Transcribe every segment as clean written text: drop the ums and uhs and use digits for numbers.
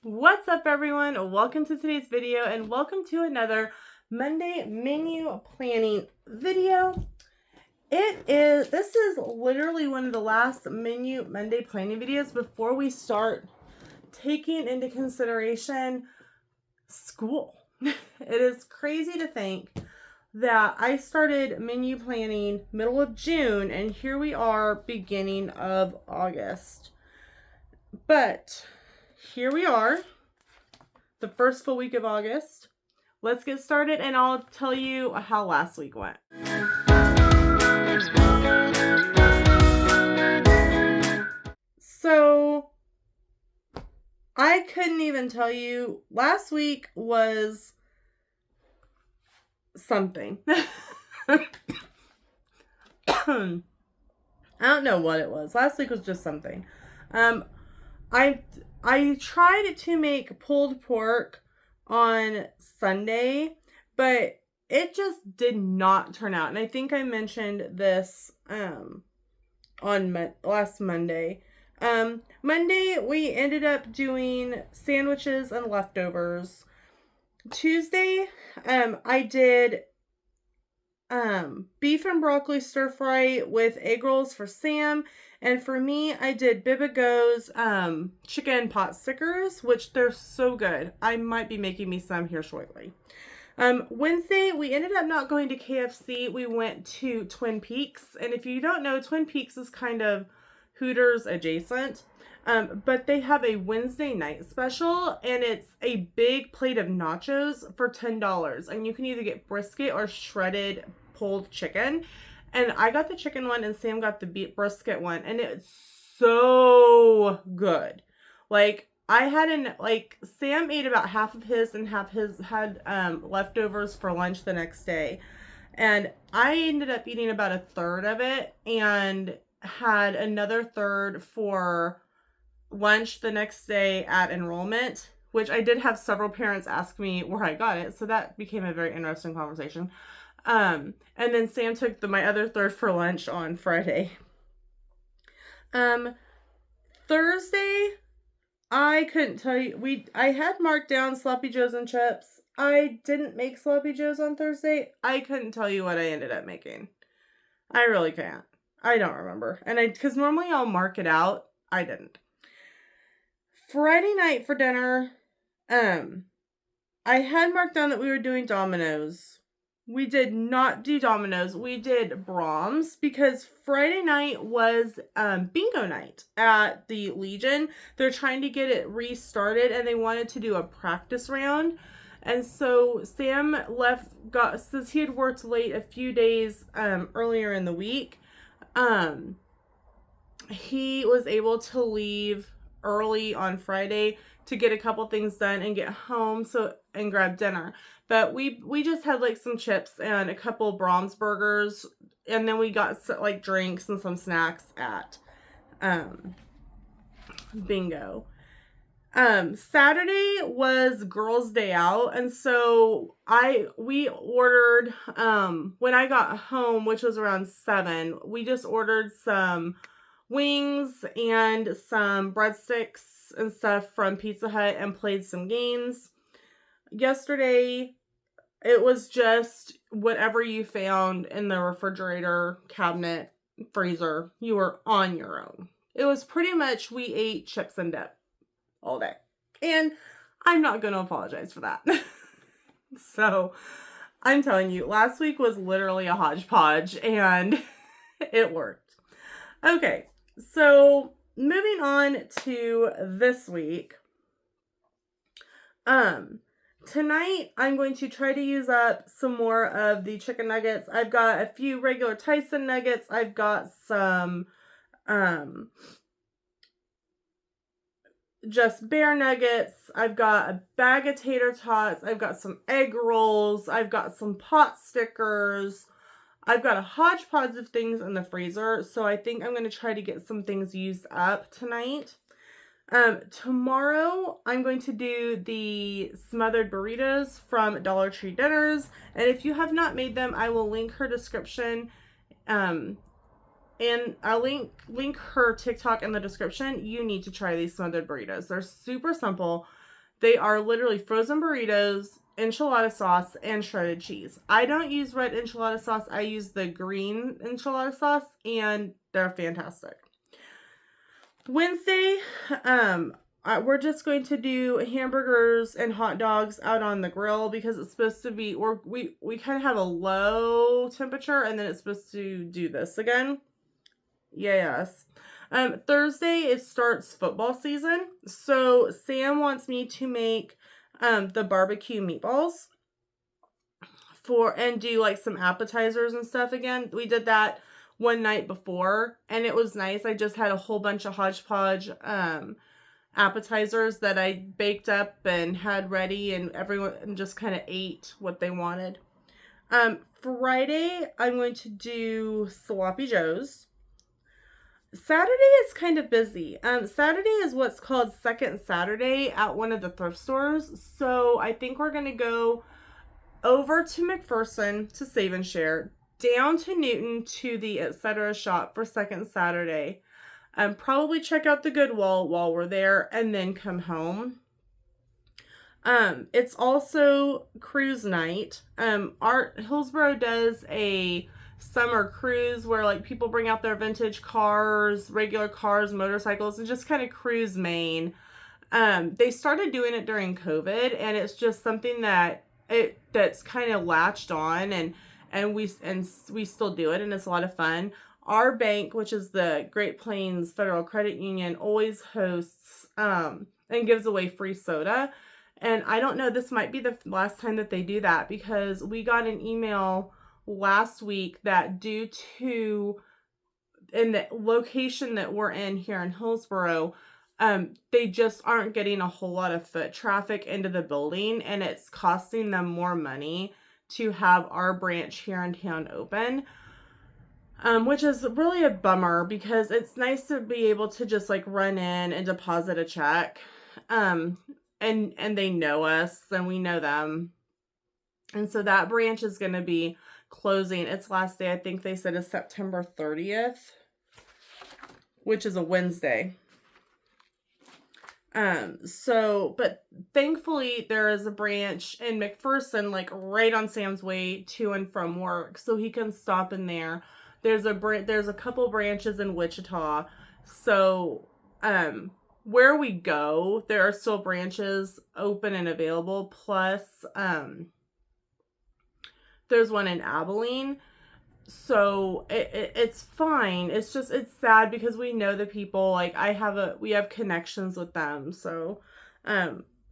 What's up, everyone? Welcome to today's video and welcome to another Monday menu planning video. This is literally one of the last menu Monday planning videos before we start taking into consideration school. It is crazy to think that I started menu planning middle of June and here we are beginning of August. But here we are, the first full week of August. Let's get started and I'll tell you how last week went. So I couldn't even tell you. Last week was something. I don't know what it was. Last week was just something. I tried to make pulled pork on Sunday, but it just did not turn out. And I think I mentioned this on last Monday. Monday we ended up doing sandwiches and leftovers. Tuesday, I did beef and broccoli stir fry with egg rolls for Sam. And for me, I did Bibigo's chicken pot stickers, which they're so good. I might be making me some here shortly. Wednesday, we ended up not going to KFC. We went to Twin Peaks. And if you don't know, Twin Peaks is kind of Hooters adjacent. But they have a Wednesday night special, and it's a big plate of nachos for $10. And you can either get brisket or shredded pulled chicken. And I got the chicken one and Sam got the brisket one, and it's so good. Like, Sam ate about half of his and half his had leftovers for lunch the next day. And I ended up eating about a third of it and had another third for lunch the next day at enrollment, which I did have several parents ask me where I got it. So that became a very interesting conversation. And then Sam took my other third for lunch on Friday. Thursday, I couldn't tell you. I had marked down Sloppy Joes and chips. I didn't make Sloppy Joes on Thursday. I couldn't tell you what I ended up making. I really can't. I don't remember. Because normally I'll mark it out. I didn't. Friday night for dinner, I had marked down that we were doing Domino's. We did not do Domino's. We did Brahms because Friday night was bingo night at the Legion. They're trying to get it restarted and they wanted to do a practice round. And so Sam says he had worked late a few days earlier in the week. He was able to leave early on Friday to get a couple things done and get home and grab dinner. But we just had like some chips and a couple Brahms burgers, and then we got like drinks and some snacks at bingo. Saturday was girls' day out, and so we ordered when I got home, which was around 7, we just ordered some wings and some breadsticks and stuff from Pizza Hut and played some games. Yesterday, it was just whatever you found in the refrigerator, cabinet, freezer. You were on your own. It was pretty much we ate chips and dip all day. And I'm not going to apologize for that. So, I'm telling you, last week was literally a hodgepodge and it worked. Okay, so moving on to this week. Tonight, I'm going to try to use up some more of the chicken nuggets. I've got a few regular Tyson nuggets. I've got some just bear nuggets. I've got a bag of tater tots. I've got some egg rolls. I've got some pot stickers. I've got a hodgepodge of things in the freezer. So I think I'm going to try to get some things used up tonight. Tomorrow I'm going to do the smothered burritos from Dollar Tree Dinners, and if you have not made them, I will link her description, and I'll link her TikTok in the description. You need to try these smothered burritos. They're super simple. They are literally frozen burritos, enchilada sauce, and shredded cheese. I don't use red enchilada sauce. I use the green enchilada sauce, and they're fantastic. Wednesday, we're just going to do hamburgers and hot dogs out on the grill because it's supposed to be, or we kind of have a low temperature, and then it's supposed to do this again. Yes. Thursday, it starts football season. So Sam wants me to make the barbecue meatballs and do like some appetizers and stuff again. We did that one night before and it was nice. I just had a whole bunch of hodgepodge appetizers that I baked up and had ready, and everyone just kind of ate what they wanted. Friday, I'm going to do sloppy joes. Saturday is kind of busy. Saturday is what's called Second Saturday at one of the thrift stores. So I think we're going to go over to McPherson to Save and Share, down to Newton to the Etc. shop for Second Saturday. Probably check out the Goodwill while we're there and then come home. It's also cruise night. Hillsboro does a summer cruise where like people bring out their vintage cars, regular cars, motorcycles, and just kind of cruise Maine. They started doing it during COVID, and it's just something that's kind of latched on, and we still do it, and it's a lot of fun. Our bank, which is the Great Plains Federal Credit Union, always hosts and gives away free soda. And I don't know, this might be the last time that they do that, because we got an email last week that due to in the location that we're in here in Hillsboro, they just aren't getting a whole lot of foot traffic into the building, and it's costing them more money to have our branch here in town open, which is really a bummer because it's nice to be able to just like run in and deposit a check, and they know us and we know them. And so that branch is going to be closing. Its last day, I think they said, is September 30th, which is a Wednesday. But thankfully there is a branch in McPherson, like right on Sam's way to and from work, so he can stop in there. There's a couple branches in Wichita. So, where we go, there are still branches open and available. Plus, there's one in Abilene. So it's fine. It's sad because we know the people. Like we have connections with them. So,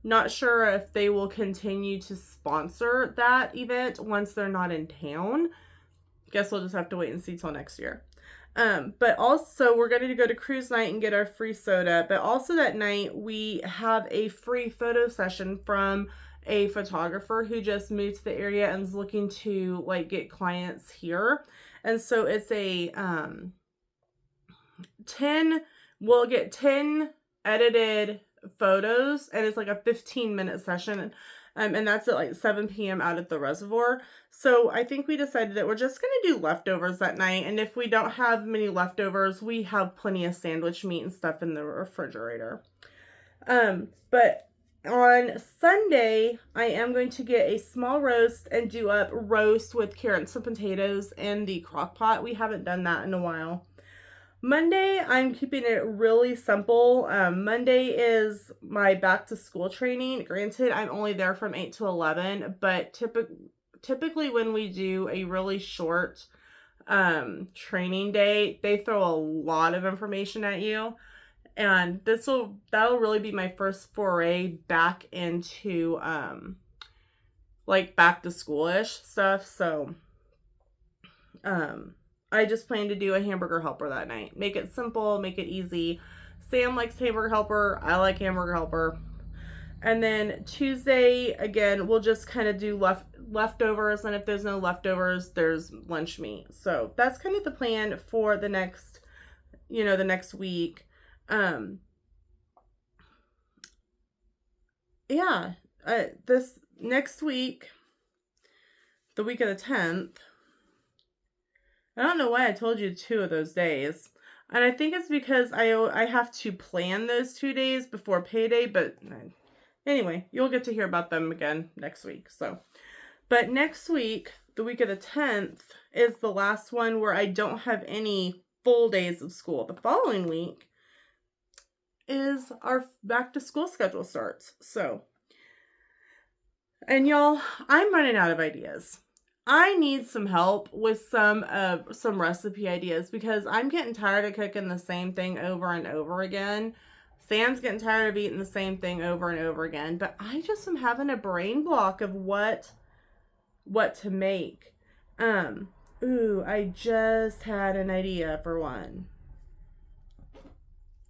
not sure if they will continue to sponsor that event once they're not in town. Guess we'll just have to wait and see till next year. But also we're going to go to cruise night and get our free soda. But also that night we have a free photo session from a photographer who just moved to the area and is looking to like get clients here. And so it's we'll get 10 edited photos, and it's like a 15-minute session. And that's at like 7 p.m. out at the reservoir. So I think we decided that we're just going to do leftovers that night. And if we don't have many leftovers, we have plenty of sandwich meat and stuff in the refrigerator. But on Sunday, I am going to get a small roast and do up roast with carrots and potatoes in the crock pot. We haven't done that in a while. Monday, I'm keeping it really simple. Monday is my back to school training. Granted, I'm only there from 8 to 11, but typically when we do a really short training day, they throw a lot of information at you. And that'll really be my first foray back into like back to schoolish stuff. So I just plan to do a hamburger helper that night. Make it simple, make it easy. Sam likes hamburger helper. I like hamburger helper. And then Tuesday, again, we'll just kind of do leftovers. And if there's no leftovers, there's lunch meat. So that's kind of the plan for the next week. This next week, the week of the 10th, I don't know why I told you 2 of those days. And I think it's because I have to plan those 2 days before payday, but Anyway, you'll get to hear about them again next week. So, but next week, the week of the 10th, is the last one where I don't have any full days of school. The following week is our back to school schedule starts. So, and y'all, I'm running out of ideas. I need some help with some recipe ideas because I'm getting tired of cooking the same thing over and over again. Sam's getting tired of eating the same thing over and over again, but I just am having a brain block of what to make. Ooh, I just had an idea for one.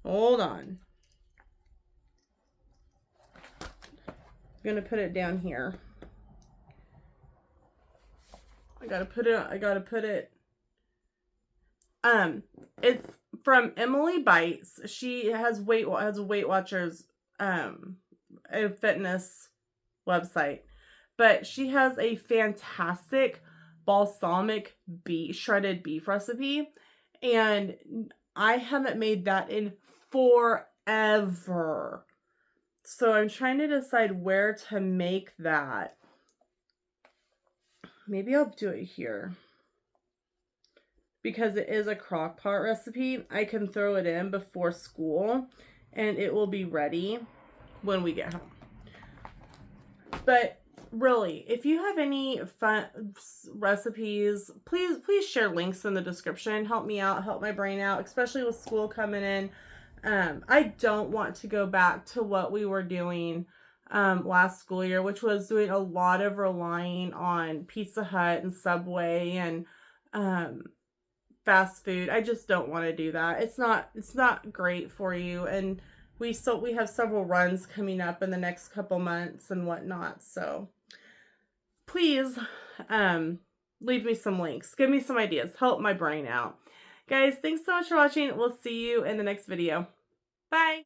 Hold on. I'm gonna put it down here. I gotta put it. It's from Emily Bites. She has a Weight Watchers a fitness website, but she has a fantastic balsamic shredded beef recipe, and I haven't made that in forever. So I'm trying to decide where to make that. Maybe I'll do it here. Because it is a crock pot recipe, I can throw it in before school and it will be ready when we get home. But really, if you have any fun recipes, please share links in the description. Help me out, help my brain out, especially with school coming in. I don't want to go back to what we were doing last school year, which was doing a lot of relying on Pizza Hut and Subway and fast food. I just don't want to do that. It's not great for you, and we have several runs coming up in the next couple months and whatnot. So please leave me some links, give me some ideas, help my brain out. Guys, thanks so much for watching. We'll see you in the next video. Bye.